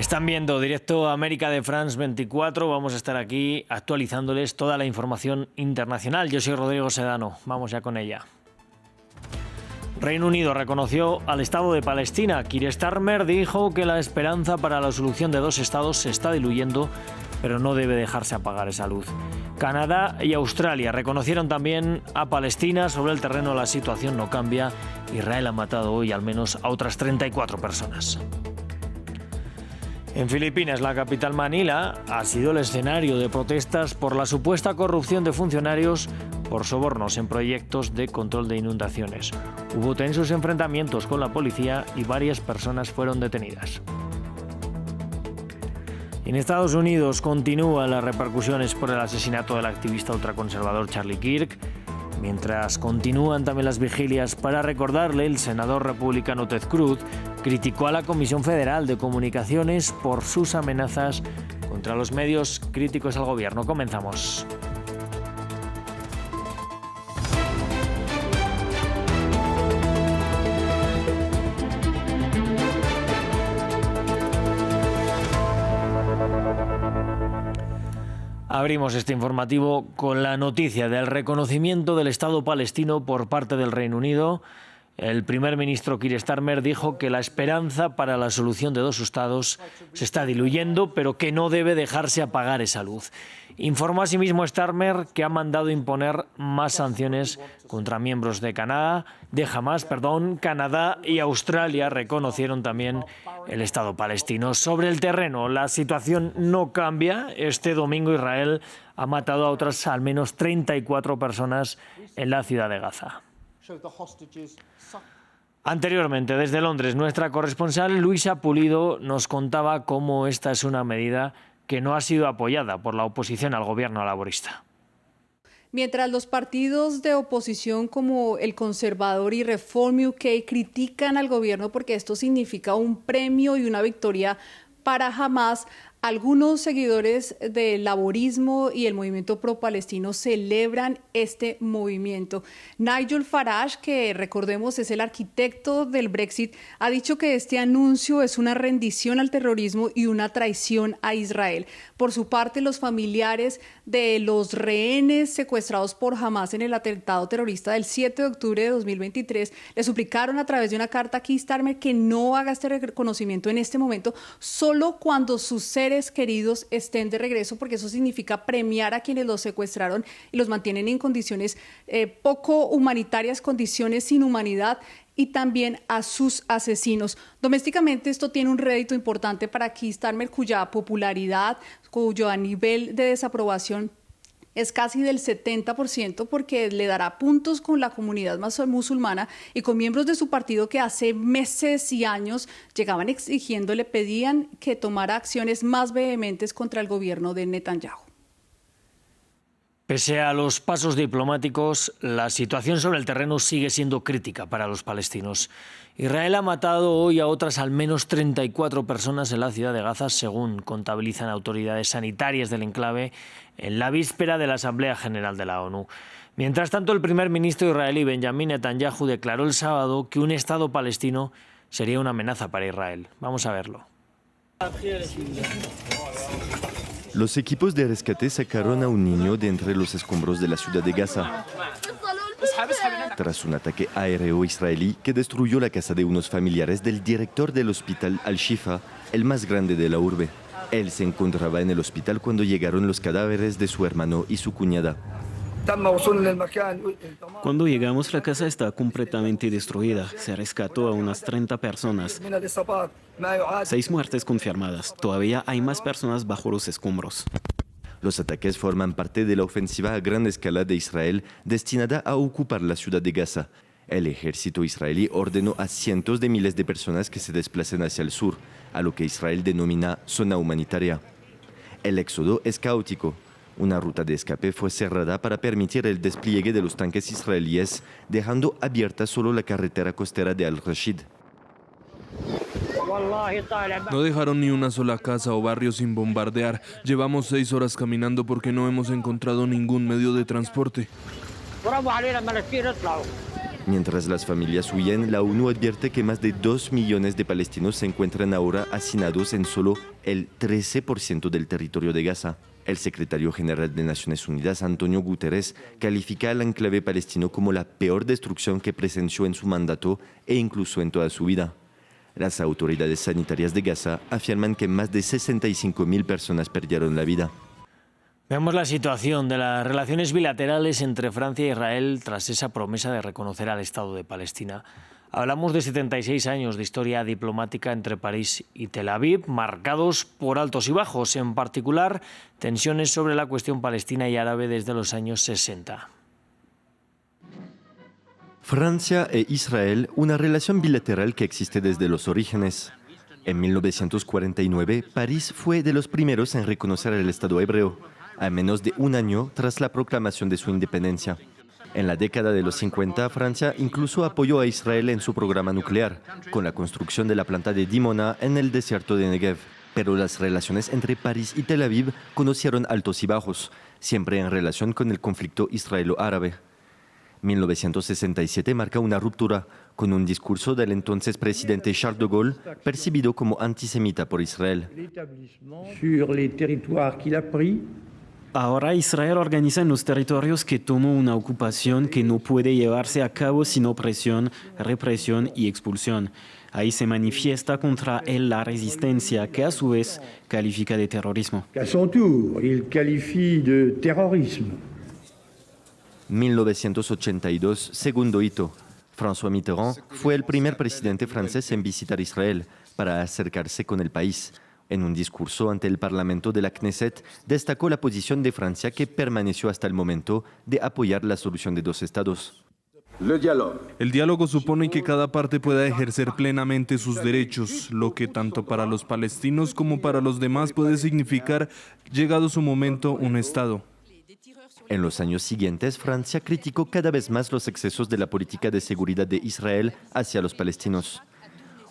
Están viendo directo América de France 24. Vamos a estar aquí actualizándoles toda la información internacional. Yo soy Rodrigo Sedano. Vamos ya con ella. Reino Unido reconoció al Estado de Palestina. Keir Starmer dijo que la esperanza para la solución de dos estados se está diluyendo, pero no debe dejarse apagar esa luz. Canadá y Australia reconocieron también a Palestina. Sobre el terreno la situación no cambia. Israel ha matado hoy al menos a otras 34 personas. En Filipinas, la capital Manila ha sido el escenario de protestas por la supuesta corrupción de funcionarios por sobornos en proyectos de control de inundaciones. Hubo tensos enfrentamientos con la policía y varias personas fueron detenidas. En Estados Unidos continúan las repercusiones por el asesinato del activista ultraconservador Charlie Kirk. Mientras continúan también las vigilias para recordarle, el senador republicano Ted Cruz criticó a la Comisión Federal de Comunicaciones por sus amenazas contra los medios críticos al gobierno. Comenzamos. Abrimos este informativo con la noticia del reconocimiento del Estado palestino por parte del Reino Unido. El primer ministro Keir Starmer dijo que la esperanza para la solución de dos estados se está diluyendo, pero que no debe dejarse apagar esa luz. Informó asimismo Starmer que ha mandado imponer más sanciones contra miembros de Hamás. Canadá y Australia reconocieron también el Estado palestino. Sobre el terreno, la situación no cambia. Este domingo Israel ha matado a otras al menos 34 personas en la ciudad de Gaza. Anteriormente, desde Londres, nuestra corresponsal Luisa Pulido nos contaba cómo esta es una medida que no ha sido apoyada por la oposición al gobierno laborista. Mientras los partidos de oposición como el Conservador y Reform UK critican al gobierno porque esto significa un premio y una victoria para Hamás, algunos seguidores del laborismo y el movimiento pro-palestino celebran este movimiento. Nigel Farage, que recordemos es el arquitecto del Brexit, ha dicho que este anuncio es una rendición al terrorismo y una traición a Israel. Por su parte, los familiares de los rehenes secuestrados por Hamás en el atentado terrorista del 7 de octubre de 2023 le suplicaron a través de una carta a Keir Starmer que no haga este reconocimiento en este momento, solo cuando sus seres queridos estén de regreso, porque eso significa premiar a quienes los secuestraron y los mantienen en condiciones poco humanitarias, condiciones sin humanidad, y también a sus asesinos. Domésticamente esto tiene un rédito importante para Keir Starmer, cuya popularidad, cuyo nivel de desaprobación es casi del 70%, porque le dará puntos con la comunidad musulmana y con miembros de su partido que hace meses y años llegaban exigiéndole, pedían que tomara acciones más vehementes contra el gobierno de Netanyahu. Pese a los pasos diplomáticos, la situación sobre el terreno sigue siendo crítica para los palestinos. Israel ha matado hoy a otras al menos 34 personas en la ciudad de Gaza, según contabilizan autoridades sanitarias del enclave, en la víspera de la Asamblea General de la ONU. Mientras tanto, el primer ministro israelí Benjamin Netanyahu declaró el sábado que un Estado palestino sería una amenaza para Israel. Vamos a verlo. Los equipos de rescate sacaron a un niño de entre los escombros de la ciudad de Gaza tras un ataque aéreo israelí que destruyó la casa de unos familiares del director del hospital Al-Shifa, el más grande de la urbe. Él se encontraba en el hospital cuando llegaron los cadáveres de su hermano y su cuñada. Cuando llegamos, la casa está completamente destruida. Se rescató a unas 30 personas. 6 muertes confirmadas. Todavía hay más personas bajo los escombros. Los ataques forman parte de la ofensiva a gran escala de Israel destinada a ocupar la ciudad de Gaza. El ejército israelí ordenó a cientos de miles de personas que se desplacen hacia el sur, a lo que Israel denomina zona humanitaria. El éxodo es caótico. Una ruta de escape fue cerrada para permitir el despliegue de los tanques israelíes, dejando abierta solo la carretera costera de Al-Rashid. No dejaron ni una sola casa o barrio sin bombardear. Llevamos 6 horas caminando porque no hemos encontrado ningún medio de transporte. Mientras las familias huyen, la ONU advierte que más de 2 millones de palestinos se encuentran ahora hacinados en solo el 13% del territorio de Gaza. El secretario general de Naciones Unidas, Antonio Guterres, califica al enclave palestino como la peor destrucción que presenció en su mandato e incluso en toda su vida. Las autoridades sanitarias de Gaza afirman que más de 65.000 personas perdieron la vida. Veamos la situación de las relaciones bilaterales entre Francia e Israel tras esa promesa de reconocer al Estado de Palestina. Hablamos de 76 años de historia diplomática entre París y Tel Aviv, marcados por altos y bajos, en particular tensiones sobre la cuestión palestina y árabe desde los años 60. Francia e Israel, una relación bilateral que existe desde los orígenes. En 1949, París fue de los primeros en reconocer el Estado hebreo, a menos de un año tras la proclamación de su independencia. En la década de los 50, Francia incluso apoyó a Israel en su programa nuclear, con la construcción de la planta de Dimona en el desierto de Negev. Pero las relaciones entre París y Tel Aviv conocieron altos y bajos, siempre en relación con el conflicto israelo-árabe. 1967 marca una ruptura, con un discurso del entonces presidente Charles de Gaulle, percibido como antisemita por Israel. Ahora Israel organiza en los territorios que tomó una ocupación que no puede llevarse a cabo sin opresión, represión y expulsión. Ahí se manifiesta contra él la resistencia, que a su vez califica de terrorismo. A son tour, il qualifie de terrorisme. 1982, segundo hito. François Mitterrand fue el primer presidente francés en visitar Israel para acercarse con el país. En un discurso ante el Parlamento de la Knesset, destacó la posición de Francia, que permaneció hasta el momento, de apoyar la solución de dos estados. El diálogo supone que cada parte pueda ejercer plenamente sus derechos, lo que tanto para los palestinos como para los demás puede significar, llegado su momento, un Estado. En los años siguientes, Francia criticó cada vez más los excesos de la política de seguridad de Israel hacia los palestinos.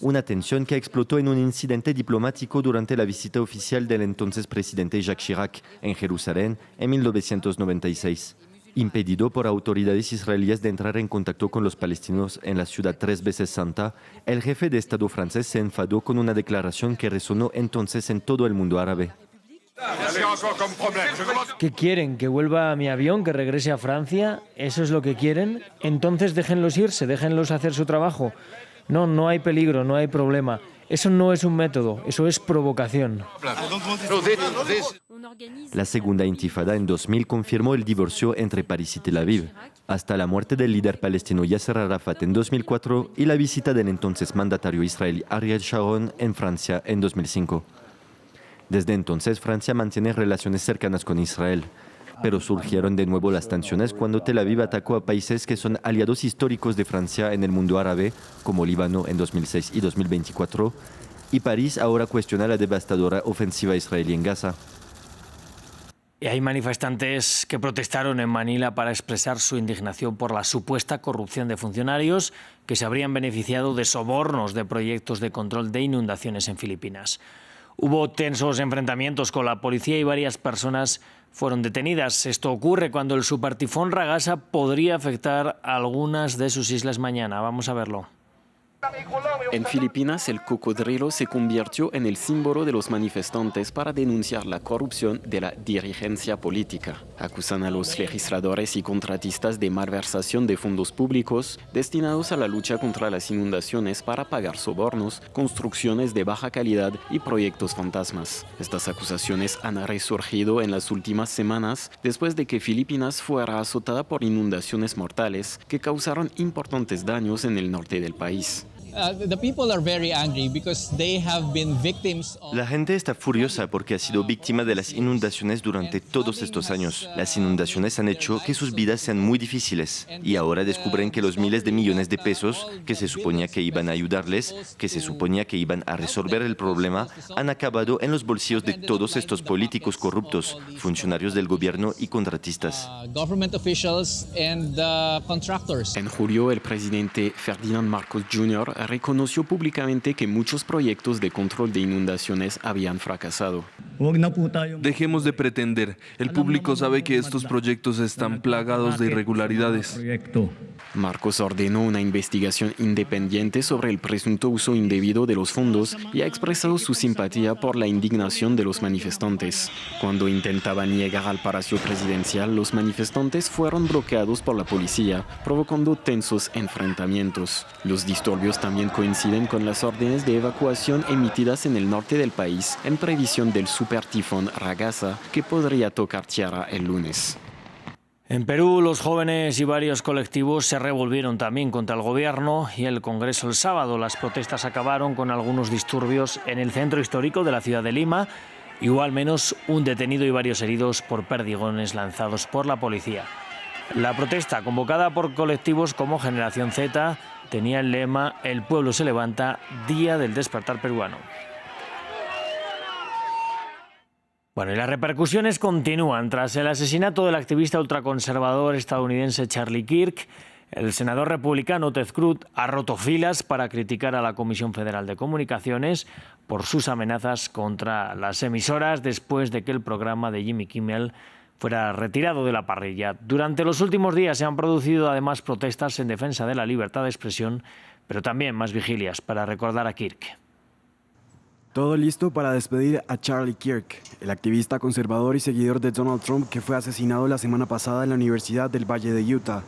Una tensión que explotó en un incidente diplomático durante la visita oficial del entonces presidente Jacques Chirac en Jerusalén en 1996. Impedido por autoridades israelíes de entrar en contacto con los palestinos en la ciudad 3 veces santa, el jefe de Estado francés se enfadó con una declaración que resonó entonces en todo el mundo árabe. ¿Qué quieren? ¿Que vuelva a mi avión, que regrese a Francia? ¿Eso es lo que quieren? Entonces déjenlos irse, déjenlos hacer su trabajo. No, no hay peligro, no hay problema. Eso no es un método, eso es provocación. La segunda intifada en 2000 confirmó el divorcio entre París y Tel Aviv, hasta la muerte del líder palestino Yasser Arafat en 2004 y la visita del entonces mandatario israelí Ariel Sharon en Francia en 2005. Desde entonces, Francia mantiene relaciones cercanas con Israel, pero surgieron de nuevo las tensiones cuando Tel Aviv atacó a países que son aliados históricos de Francia en el mundo árabe, como Líbano en 2006 y 2024, y París ahora cuestiona la devastadora ofensiva israelí en Gaza. Y hay manifestantes que protestaron en Manila para expresar su indignación por la supuesta corrupción de funcionarios que se habrían beneficiado de sobornos de proyectos de control de inundaciones en Filipinas. Hubo tensos enfrentamientos con la policía y varias personas fueron detenidas. Esto ocurre cuando el supertifón Ragasa podría afectar a algunas de sus islas mañana. Vamos a verlo. En Filipinas, el cocodrilo se convirtió en el símbolo de los manifestantes para denunciar la corrupción de la dirigencia política. Acusan a los legisladores y contratistas de malversación de fondos públicos destinados a la lucha contra las inundaciones para pagar sobornos, construcciones de baja calidad y proyectos fantasmas. Estas acusaciones han resurgido en las últimas semanas después de que Filipinas fuera azotada por inundaciones mortales que causaron importantes daños en el norte del país. La gente está furiosa porque ha sido víctima de las inundaciones durante todos estos años. Las inundaciones han hecho que sus vidas sean muy difíciles y ahora descubren que los miles de millones de pesos que se suponía que iban a ayudarles, que se suponía que iban a resolver el problema, han acabado en los bolsillos de todos estos políticos corruptos, funcionarios del gobierno y contratistas. En julio, el presidente Ferdinand Marcos Jr. reconoció públicamente que muchos proyectos de control de inundaciones habían fracasado. Dejemos de pretender. El público sabe que estos proyectos están plagados de irregularidades. Marcos ordenó una investigación independiente sobre el presunto uso indebido de los fondos y ha expresado su simpatía por la indignación de los manifestantes. Cuando intentaban llegar al Palacio Presidencial, los manifestantes fueron bloqueados por la policía, provocando tensos enfrentamientos. Los disturbios también coinciden con las órdenes de evacuación emitidas en el norte del país en previsión del supertifón Ragasa, que podría tocar tierra el lunes. En Perú, los jóvenes y varios colectivos se revolvieron también contra el gobierno y el Congreso el sábado. Las protestas acabaron con algunos disturbios en el centro histórico de la ciudad de Lima y hubo al menos un detenido y varios heridos por perdigones lanzados por la policía. La protesta, convocada por colectivos como Generación Z, tenía el lema "El pueblo se levanta, día del despertar peruano". Bueno, y las repercusiones continúan. Tras el asesinato del activista ultraconservador estadounidense Charlie Kirk, el senador republicano Ted Cruz ha roto filas para criticar a la Comisión Federal de Comunicaciones por sus amenazas contra las emisoras después de que el programa de Jimmy Kimmel fuera retirado de la parrilla. Durante los últimos días se han producido además protestas en defensa de la libertad de expresión, pero también más vigilias para recordar a Kirk. Todo listo para despedir a Charlie Kirk, el activista conservador y seguidor de Donald Trump que fue asesinado la semana pasada en la Universidad del Valle de Utah.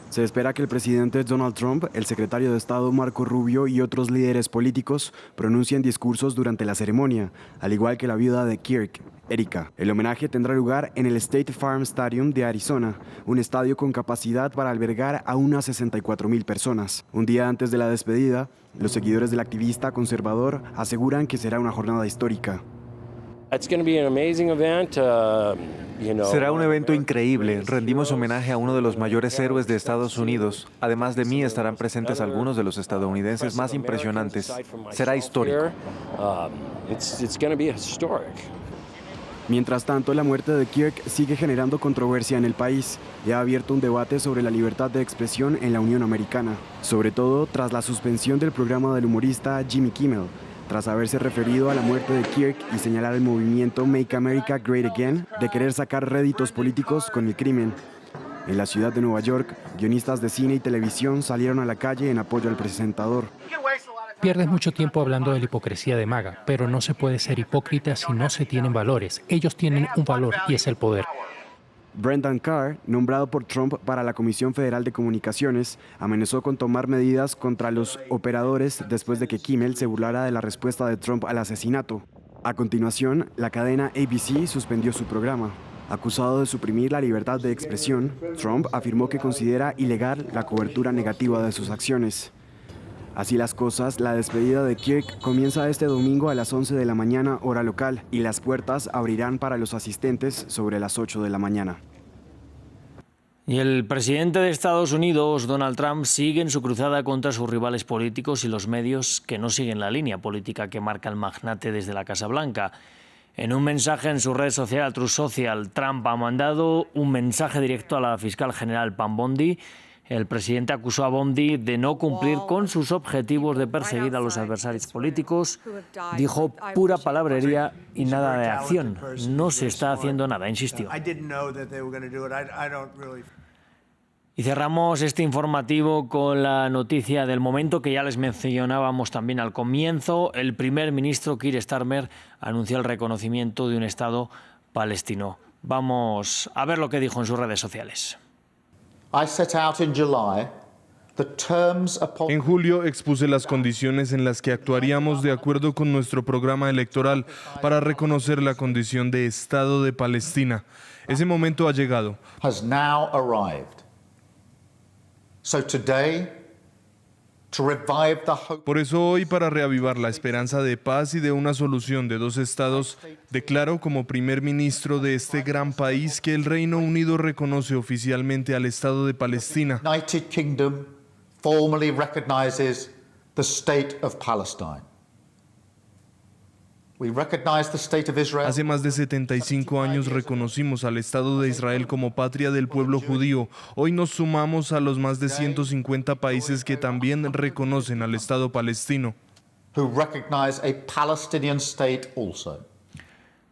Se espera que el presidente Donald Trump, el secretario de Estado Marco Rubio y otros líderes políticos pronuncien discursos durante la ceremonia, al igual que la viuda de Kirk, Erika. El homenaje tendrá lugar en el State Farm Stadium de Arizona, un estadio con capacidad para albergar a unas 64,000 personas. Un día antes de la despedida, los seguidores del activista conservador aseguran que será una jornada histórica. Será un evento increíble. Rendimos homenaje a uno de los mayores héroes de Estados Unidos. Además de mí, estarán presentes algunos de los estadounidenses más impresionantes. Será histórico. Mientras tanto, la muerte de Kirk sigue generando controversia en el país y ha abierto un debate sobre la libertad de expresión en la Unión Americana, sobre todo tras la suspensión del programa del humorista Jimmy Kimmel, tras haberse referido a la muerte de Kirk y señalar el movimiento Make America Great Again de querer sacar réditos políticos con el crimen. En la ciudad de Nueva York, guionistas de cine y televisión salieron a la calle en apoyo al presentador. Pierdes mucho tiempo hablando de la hipocresía de MAGA, pero no se puede ser hipócrita si no se tienen valores. Ellos tienen un valor y es el poder. Brendan Carr, nombrado por Trump para la Comisión Federal de Comunicaciones, amenazó con tomar medidas contra los operadores después de que Kimmel se burlara de la respuesta de Trump al asesinato. A continuación, la cadena ABC suspendió su programa. Acusado de suprimir la libertad de expresión, Trump afirmó que considera ilegal la cobertura negativa de sus acciones. Así las cosas, la despedida de Kirk comienza este domingo a las 11 de la mañana, hora local, y las puertas abrirán para los asistentes sobre las 8 de la mañana. Y el presidente de Estados Unidos, Donald Trump, sigue en su cruzada contra sus rivales políticos y los medios que no siguen la línea política que marca el magnate desde la Casa Blanca. En un mensaje en su red social Truth Social, Trump ha mandado un mensaje directo a la fiscal general Pam Bondi. El presidente acusó a Bondi de no cumplir con sus objetivos de perseguir a los adversarios políticos. Dijo pura palabrería y nada de acción. No se está haciendo nada, insistió. Y cerramos este informativo con la noticia del momento que ya les mencionábamos también al comienzo. El primer ministro Keir Starmer anunció el reconocimiento de un Estado palestino. Vamos a ver lo que dijo en sus redes sociales. En julio expuse las condiciones en las que actuaríamos de acuerdo con nuestro programa electoral para reconocer la condición de Estado de Palestina. Ese momento ha llegado. Por eso hoy, para reavivar la esperanza de paz y de una solución de dos estados, declaro como primer ministro de este gran país que el Reino Unido reconoce oficialmente al Estado de Palestina. United Kingdom formally recognizes the state of Palestine. Hace más de 75 años reconocimos al Estado de Israel como patria del pueblo judío. Hoy nos sumamos a los más de 150 países que también reconocen al Estado palestino.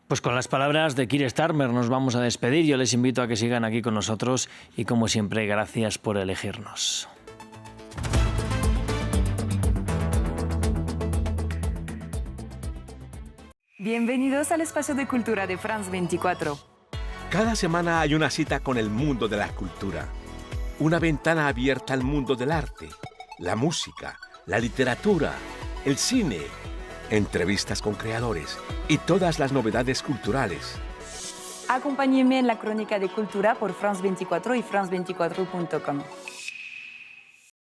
Pues con las palabras de Keir Starmer nos vamos a despedir. Yo les invito a que sigan aquí con nosotros y, como siempre, gracias por elegirnos. Bienvenidos al espacio de cultura de France 24. Cada semana hay una cita con el mundo de la cultura. Una ventana abierta al mundo del arte, la música, la literatura, el cine, entrevistas con creadores y todas las novedades culturales. Acompáñenme en la crónica de cultura por France 24 y france24.com.